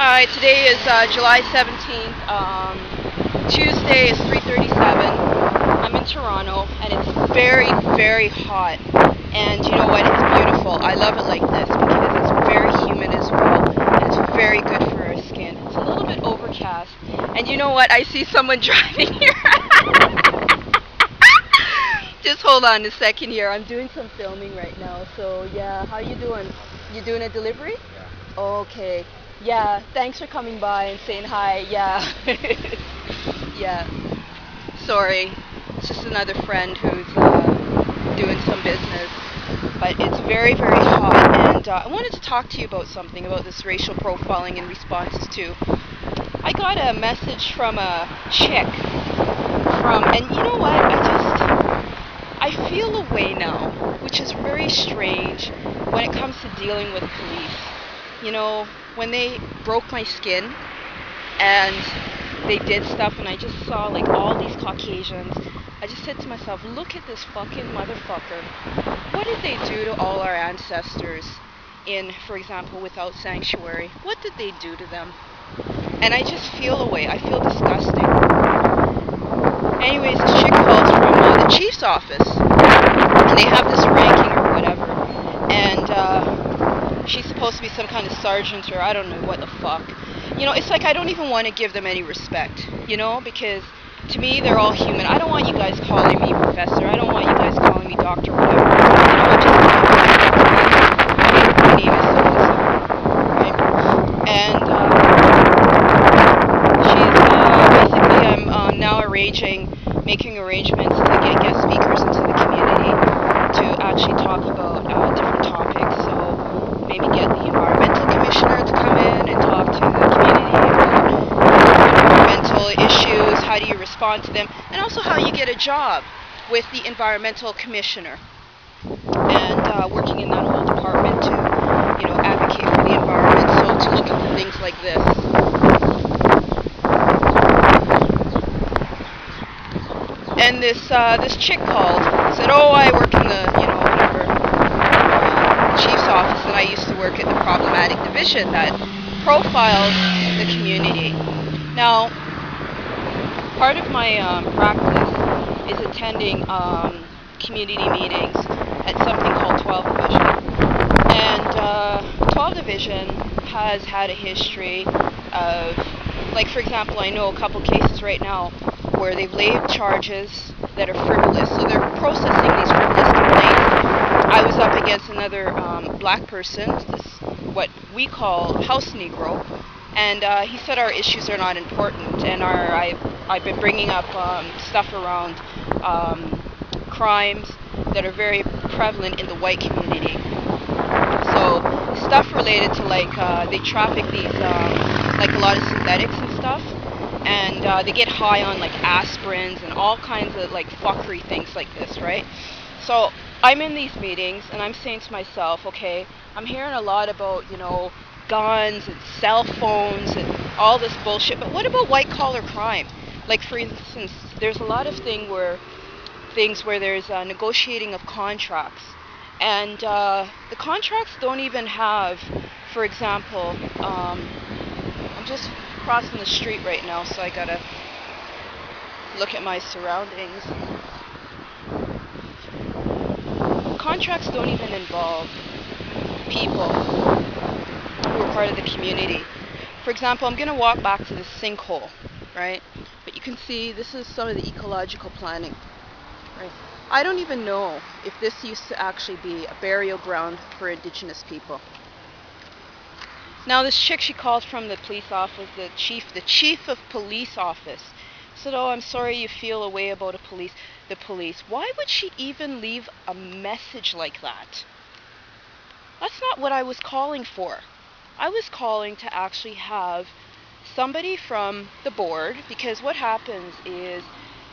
Hi, today is July 17th. Tuesday is 3:37. I'm in Toronto and it's very, very hot. And you know what? It's beautiful. I love it like this because it's very humid as well. And it's very good for our skin. It's a little bit overcast. And you know what? I see someone driving here. Just hold on a second here. I'm doing some filming right now. So yeah, how you doing? You doing a delivery? Okay. Yeah, thanks for coming by and saying hi. Yeah. Yeah. Sorry. It's just another friend who's doing some business. But it's very, very hot. And I wanted to talk to you about something, about this racial profiling in responses to. I got a message from a chick and you know what? I feel a way now, which is very strange when it comes to dealing with police. You know, when they broke my skin and they did stuff and I just saw like all these Caucasians, I just said to myself, look at this fucking motherfucker. What did they do to all our ancestors in, for example, Without Sanctuary? What did they do to them? And I just feel a way. I feel disgusting. Anyways, this chick calls from the chief's office and they have this ranking or whatever. And she's supposed to be some kind of sergeant or I don't know what the fuck. You know, it's like I don't even want to give them any respect, you know, because to me they're all human. I don't want you guys calling me professor. I don't want you guys calling me doctor, whatever. You know, just my name is so-and-so, right? And she's basically I'm now making arrangements to get guest speakers into the community to actually talk about different topics. So maybe get the environmental commissioner to come in and talk to the community about environmental issues, how do you respond to them, and also how you get a job with the environmental commissioner, and working in that whole department to, you know, advocate for the environment. So to look into things like this. And this chick called, said, "Oh, I work in the, you know, whatever, chief's office, and I used to work at the problematic division that profiles the community." Now, part of my practice is attending community meetings at something called 12 Division. And 12 Division has had a history of, like, for example, I know a couple cases right now where they've laid charges that are frivolous. So they're processing these frivolous complaints. I was up against another black person, this, what we call house Negro, and he said our issues are not important, and I've been bringing up stuff around crimes that are very prevalent in the white community. So stuff related to like they traffic these like a lot of synthetics and stuff, and they get high on like aspirins and all kinds of like fuckery things like this, right? So I'm in these meetings and I'm saying to myself, okay, I'm hearing a lot about, you know, guns and cell phones and all this bullshit, but what about white collar crime? Like, for instance, there's a lot of things where there's negotiating of contracts, and the contracts don't even have, for example, I'm just crossing the street right now, so I gotta look at my surroundings. Contracts don't even involve people who are part of the community. For example, I'm gonna walk back to this sinkhole, right? But you can see this is some of the ecological planning, right? I don't even know if this used to actually be a burial ground for indigenous people. Now this chick, she called from the police office, the chief of police office, said, "Oh, I'm sorry you feel a way about the police." Why would she even leave a message like that? That's not what I was calling for. I was calling to actually have somebody from the board, because what happens is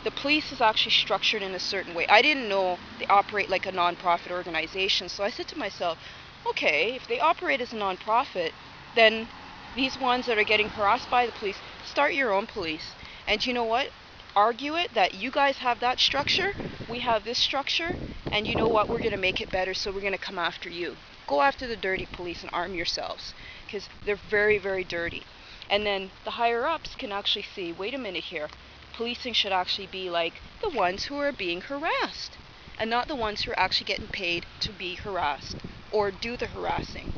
the police is actually structured in a certain way. I didn't know they operate like a non-profit organization, so I said to myself, okay, if they operate as a non-profit, then these ones that are getting harassed by the police, start your own police. And you know what? Argue it that you guys have that structure, we have this structure, and you know what? We're going to make it better, so we're going to come after you. Go after the dirty police and arm yourselves. because they're very, very dirty. And then the higher ups can actually see, wait a minute here, policing should actually be like the ones who are being harassed and not the ones who are actually getting paid to be harassed or do the harassing.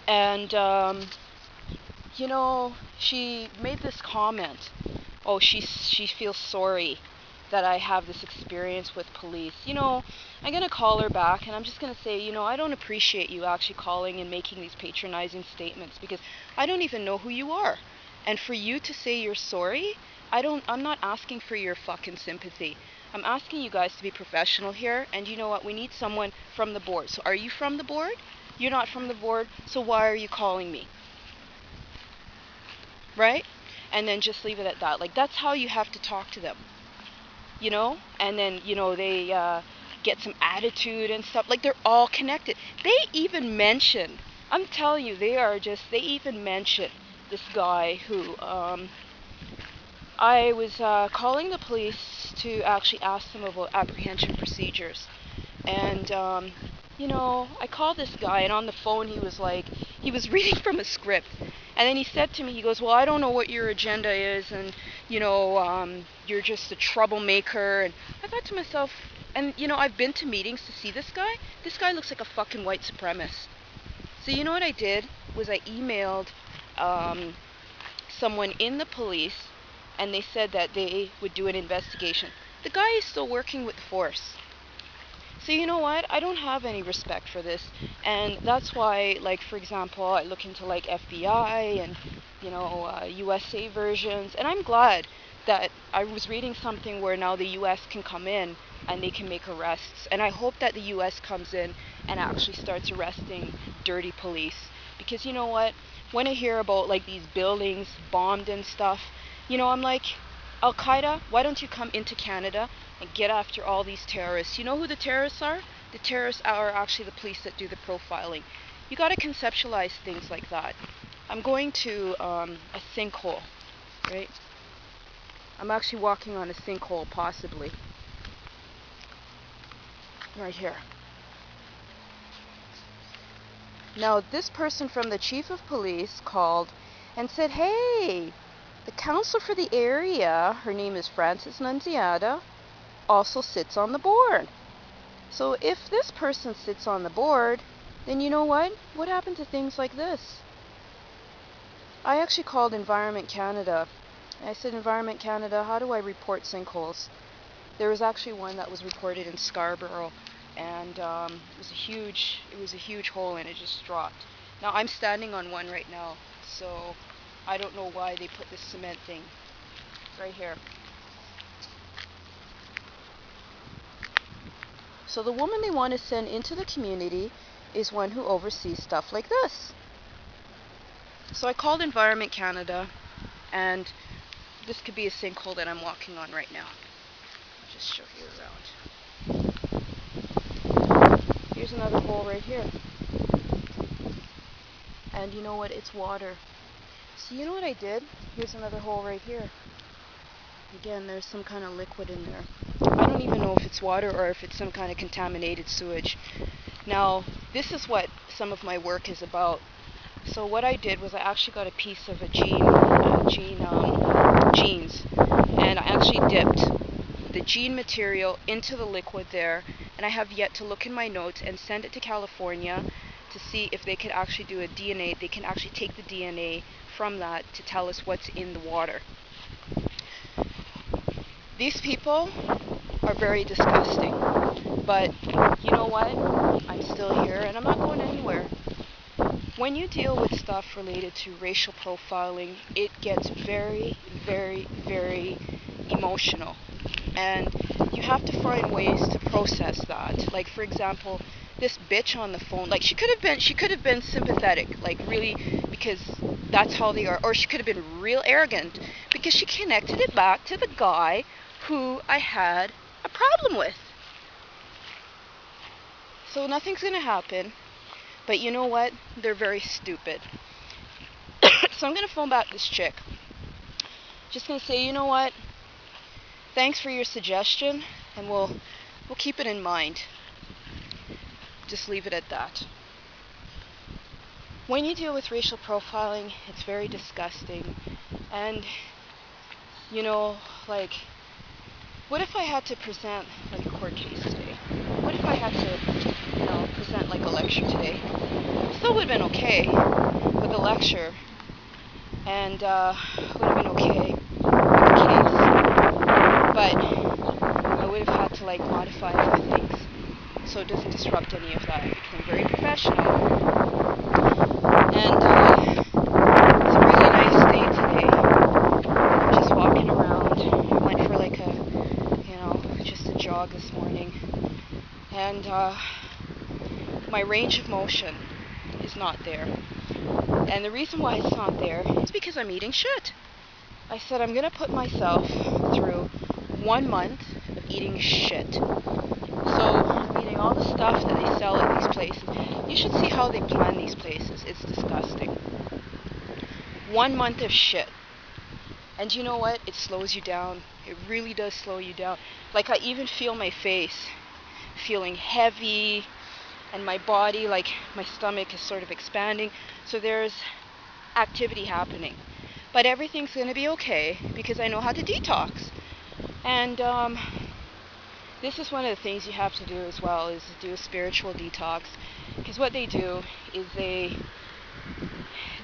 And she made this comment. Oh, she feels sorry that I have this experience with police. I'm going to call her back and I'm just going to say, I don't appreciate you actually calling and making these patronizing statements because I don't even know who you are. And for you to say you're sorry, I'm not asking for your fucking sympathy. I'm asking you guys to be professional here, and you know what? We need someone from the board. So are you from the board? You're not from the board, so why are you calling me? Right? And then just leave it at that. Like, that's how you have to talk to them. And then, they get some attitude and stuff. Like, they're all connected. They even mention, I'm telling you, they even mention this guy who, I was calling the police to actually ask them about apprehension procedures. And, I called this guy, and on the phone he was reading from a script. And then he said to me, he goes, well, I don't know what your agenda is, and, you're just a troublemaker. And I thought to myself, and, I've been to meetings to see this guy. This guy looks like a fucking white supremacist. So you know what I did was I emailed someone in the police, and they said that they would do an investigation. The guy is still working with the force. So you know what? I don't have any respect for this. And that's why, like, for example, I look into, like, FBI and, USA versions. And I'm glad that I was reading something where now the US can come in and they can make arrests. And I hope that the US comes in and actually starts arresting dirty police. Because you know what? When I hear about, like, these buildings bombed and stuff, I'm like, Al-Qaeda, why don't you come into Canada and get after all these terrorists? You know who the terrorists are? The terrorists are actually the police that do the profiling. You got to conceptualize things like that. I'm going to a sinkhole, right? I'm actually walking on a sinkhole, possibly. Right here. Now, this person from the chief of police called and said, hey, the council for the area, her name is Frances Nunziata, also sits on the board. So if this person sits on the board, then you know what? What happened to things like this? I actually called Environment Canada. I said, Environment Canada, how do I report sinkholes? There was actually one that was reported in Scarborough, and it was a huge hole, and it just dropped. Now I'm standing on one right now, so I don't know why they put this cement thing right here. So the woman they want to send into the community is one who oversees stuff like this. So I called Environment Canada, and this could be a sinkhole that I'm walking on right now. I'll just show you around. Here's another hole right here. And you know what? It's water. So you know what I did? Here's another hole right here. Again, there's some kind of liquid in there. I don't even know if it's water or if it's some kind of contaminated sewage. Now, this is what some of my work is about. So what I did was I actually got a piece of a jeans, and I actually dipped the jean material into the liquid there, and I have yet to look in my notes and send it to California to see if they could actually do a DNA. They can actually take the DNA from that to tell us what's in the water. These people are very disgusting, but you know what? I'm still here and I'm not going anywhere. When you deal with stuff related to racial profiling, it gets very, very, very emotional. And you have to find ways to process that. Like, for example, this bitch on the phone, like, she could have been sympathetic, like, really, because that's how they are. Or she could have been real arrogant because she connected it back to the guy who I had a problem with. So nothing's gonna happen. But you know what? They're very stupid. So I'm going to phone back this chick. Just going to say, you know what? Thanks for your suggestion, and we'll keep it in mind. Just leave it at that. When you deal with racial profiling, it's very disgusting. And, you know, like, what if I had to present like a court case today? What if I had to, present like a lecture today? Still would have been okay with the lecture, and would have been okay with the case. But I would have had to like modify a few things so it doesn't disrupt any of that, because I'm very professional. And it's a really nice day today. I'm just walking around. I went for like just a jog this morning. And my range of motion is not there. And the reason why it's not there is because I'm eating shit. I said I'm going to put myself through 1 month of eating shit. So I'm eating all the stuff that they sell at these places. You should see how they plan these places. It's disgusting. 1 month of shit. And you know what? It slows you down. It really does slow you down. Like, I even feel my face feeling heavy, and my body, like my stomach is sort of expanding. So there's activity happening. But everything's going to be okay because I know how to detox. And this is one of the things you have to do as well, is do a spiritual detox. Because what they do is they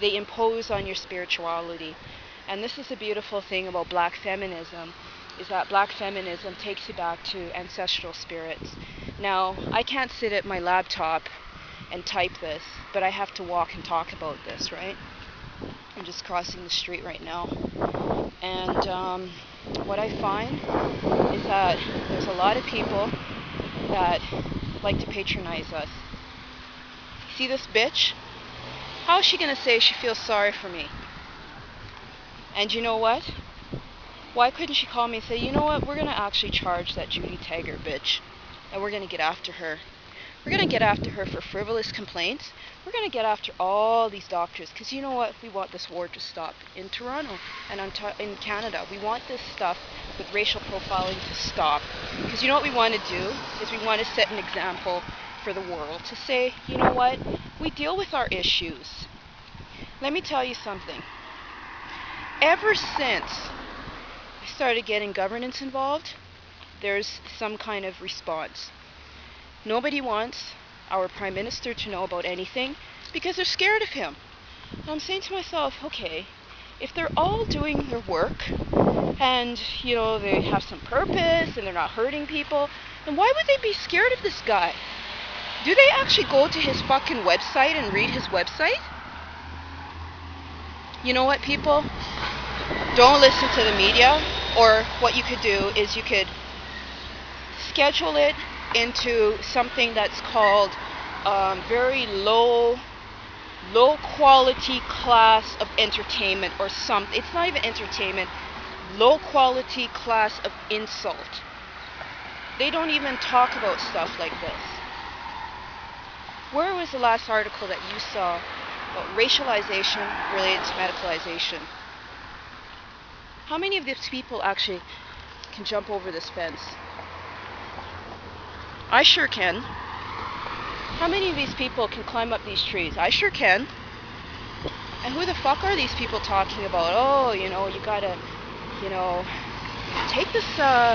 impose on your spirituality. And this is the beautiful thing about black feminism, is that black feminism takes you back to ancestral spirits. Now, I can't sit at my laptop and type this, but I have to walk and talk about this, right? I'm just crossing the street right now. And what I find is that there's a lot of people that like to patronize us. See this bitch? How is she going to say she feels sorry for me? And you know what? Why couldn't she call me and say, you know what, we're going to actually charge that Judy Taggart bitch, and we're going to get after her. We're going to get after her for frivolous complaints. We're going to get after all these doctors, because you know what? We want this war to stop in Toronto and in Canada. We want this stuff with racial profiling to stop. Because you know what we want to do? Is we want to set an example for the world to say, you know what? We deal with our issues. Let me tell you something. Ever since I started getting governance involved, there's some kind of response. Nobody wants our Prime Minister to know about anything because they're scared of him. And I'm saying to myself, okay, if they're all doing their work and, they have some purpose and they're not hurting people, then why would they be scared of this guy? Do they actually go to his fucking website and read his website? You know what, people? Don't listen to the media. Or what you could do is you could schedule it into something that's called very low quality class of entertainment, or something. It's not even entertainment. Low quality class of insult. They don't even talk about stuff like this. Where was the last article that you saw about racialization related to medicalization? How many of these people actually can jump over this fence? I sure can. How many of these people can climb up these trees? I sure can. And who the fuck are these people talking about? Oh, you gotta, take this,